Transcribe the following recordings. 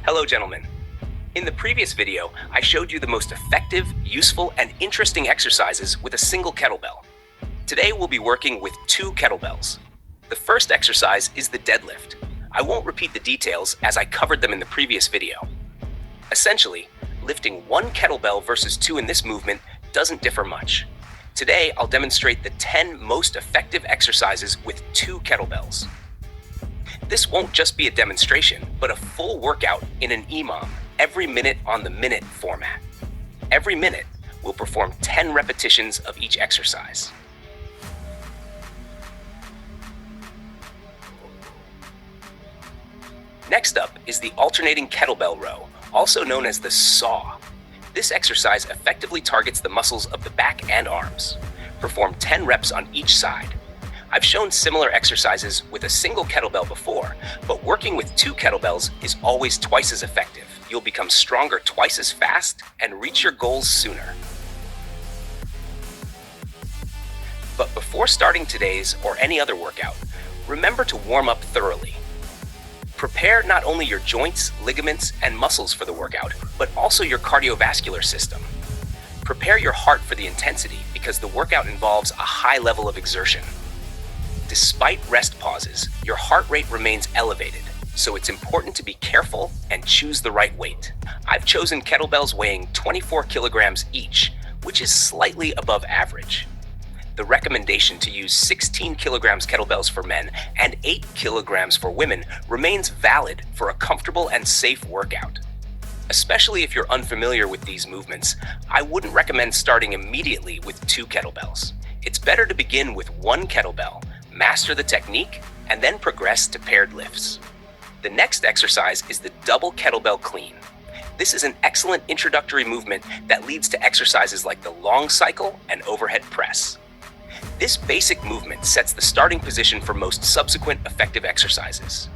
Hello, gentlemen. In the previous video, I showed you the most effective, useful, and interesting exercises with a single kettlebell. Today, we'll be working with 2 kettlebells. The first exercise is the deadlift. I won't repeat the details as I covered them in the previous video. Essentially, lifting 1 kettlebell versus 2 in this movement doesn't differ much. Today, I'll demonstrate the 10 most effective exercises with 2 kettlebells. This won't just be a demonstration, but a full workout in an EMOM, every minute on the minute format. Every minute, we'll perform 10 repetitions of each exercise. Next up is the alternating kettlebell row, also known as the saw. This exercise effectively targets the muscles of the back and arms. Perform 10 reps on each side. I've shown similar exercises with a single kettlebell before, but working with 2 kettlebells is always twice as effective. You'll become stronger twice as fast and reach your goals sooner. But before starting today's or any other workout, remember to warm up thoroughly. Prepare not only your joints, ligaments, and muscles for the workout, but also your cardiovascular system. Prepare your heart for the intensity because the workout involves a high level of exertion. Despite rest pauses, your heart rate remains elevated, so it's important to be careful and choose the right weight. I've chosen kettlebells weighing 24 kilograms each, which is slightly above average. The recommendation to use 16 kilograms kettlebells for men and 8 kilograms for women remains valid for a comfortable and safe workout. Especially if you're unfamiliar with these movements, I wouldn't recommend starting immediately with 2 kettlebells. It's better to begin with 1 kettlebell, master the technique, and then progress to paired lifts. The next exercise is the double kettlebell clean. This is an excellent introductory movement that leads to exercises like the long cycle and overhead press. This basic movement sets the starting position for most subsequent effective exercises.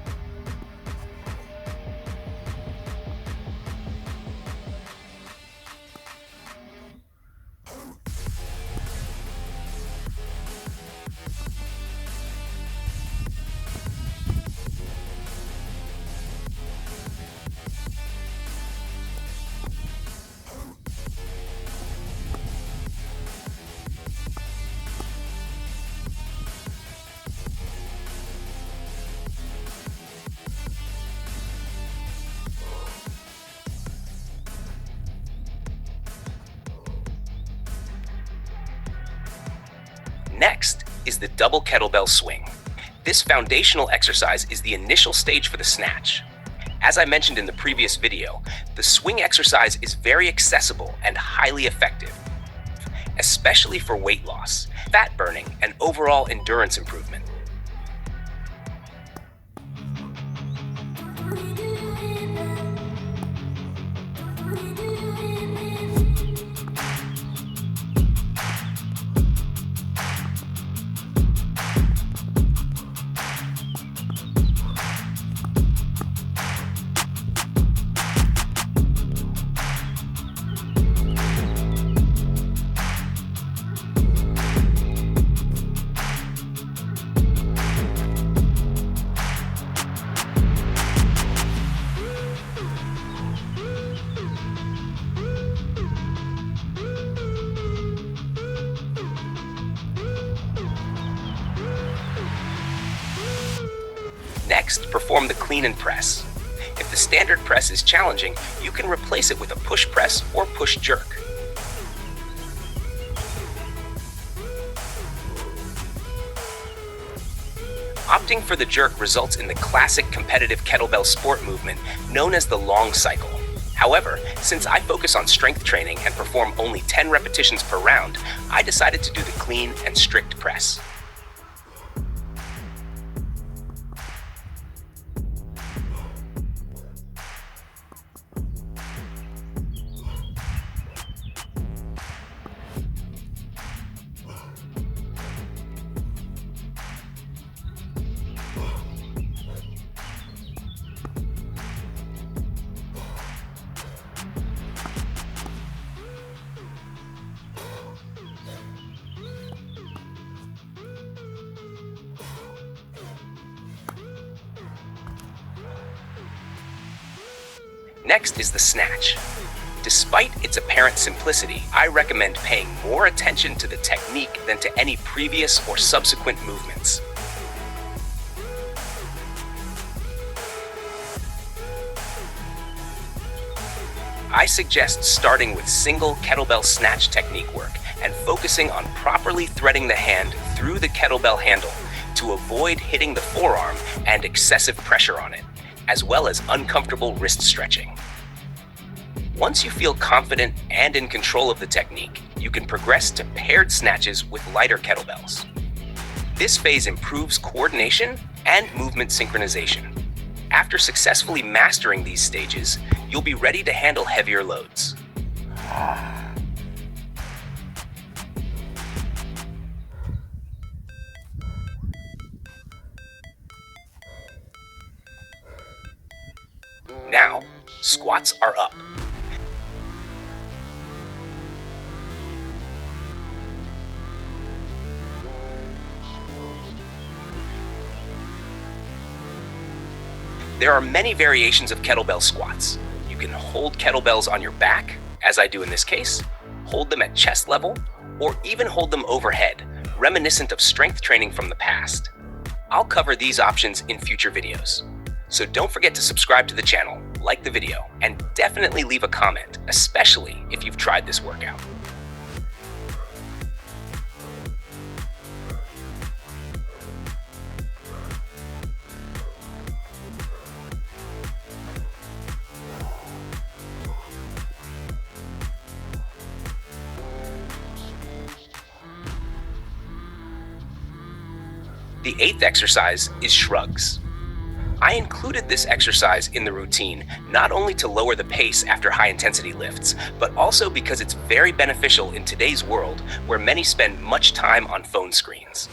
Next is the double kettlebell swing. This foundational exercise is the initial stage for the snatch. As I mentioned in the previous video, the swing exercise is very accessible and highly effective, especially for weight loss, fat burning, and overall endurance improvement. Next, perform the clean and press. If the standard press is challenging, you can replace it with a push press or push jerk. Opting for the jerk results in the classic competitive kettlebell sport movement known as the long cycle. However, since I focus on strength training and perform only 10 repetitions per round, I decided to do the clean and strict press. Next is the snatch. Despite its apparent simplicity, I recommend paying more attention to the technique than to any previous or subsequent movements. I suggest starting with single kettlebell snatch technique work and focusing on properly threading the hand through the kettlebell handle to avoid hitting the forearm and excessive pressure on it, as well as uncomfortable wrist stretching. Once you feel confident and in control of the technique, you can progress to paired snatches with lighter kettlebells. This phase improves coordination and movement synchronization. After successfully mastering these stages, you'll be ready to handle heavier loads. Now, squats are up. There are many variations of kettlebell squats. You can hold kettlebells on your back, as I do in this case, hold them at chest level, or even hold them overhead, reminiscent of strength training from the past. I'll cover these options in future videos. So don't forget to subscribe to the channel, like the video, and definitely leave a comment, especially if you've tried this workout. The 8th exercise is Shrugs. I included this exercise in the routine not only to lower the pace after high-intensity lifts, but also because it's very beneficial in today's world where many spend much time on phone screens.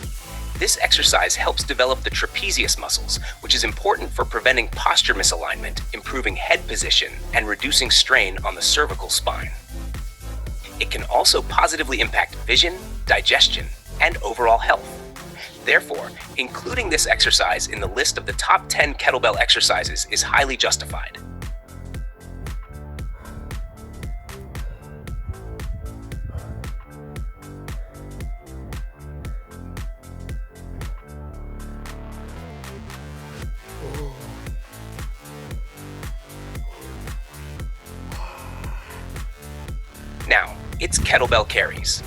This exercise helps develop the trapezius muscles, which is important for preventing posture misalignment, improving head position, and reducing strain on the cervical spine. It can also positively impact vision, digestion, and overall health. Therefore, including this exercise in the list of the top 10 kettlebell exercises is highly justified. Now, it's kettlebell carries.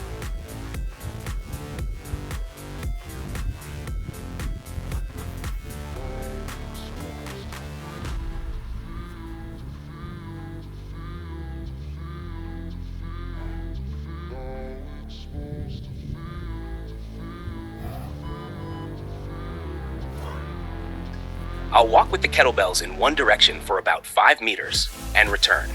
I'll walk with the kettlebells in one direction for about 5 meters and return.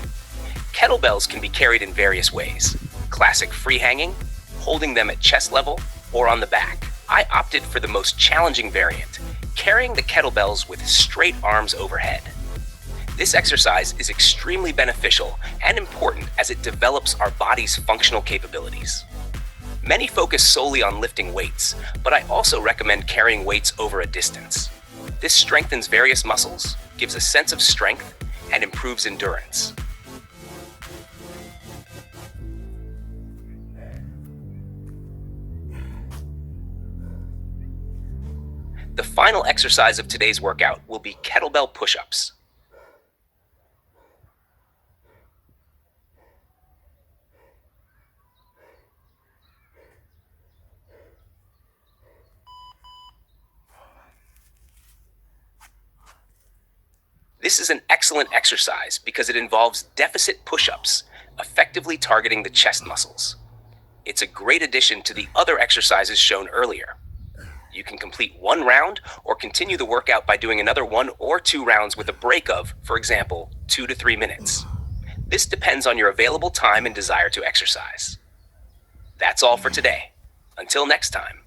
Kettlebells can be carried in various ways. Classic free hanging, holding them at chest level, or on the back. I opted for the most challenging variant, carrying the kettlebells with straight arms overhead. This exercise is extremely beneficial and important as it develops our body's functional capabilities. Many focus solely on lifting weights, but I also recommend carrying weights over a distance. This strengthens various muscles, gives a sense of strength, and improves endurance. The final exercise of today's workout will be kettlebell push-ups. This is an excellent exercise because it involves deficit push-ups, effectively targeting the chest muscles. It's a great addition to the other exercises shown earlier. You can complete one round or continue the workout by doing another 1 or 2 rounds with a break of, for example, 2 to 3 minutes. This depends on your available time and desire to exercise. That's all for today. Until next time.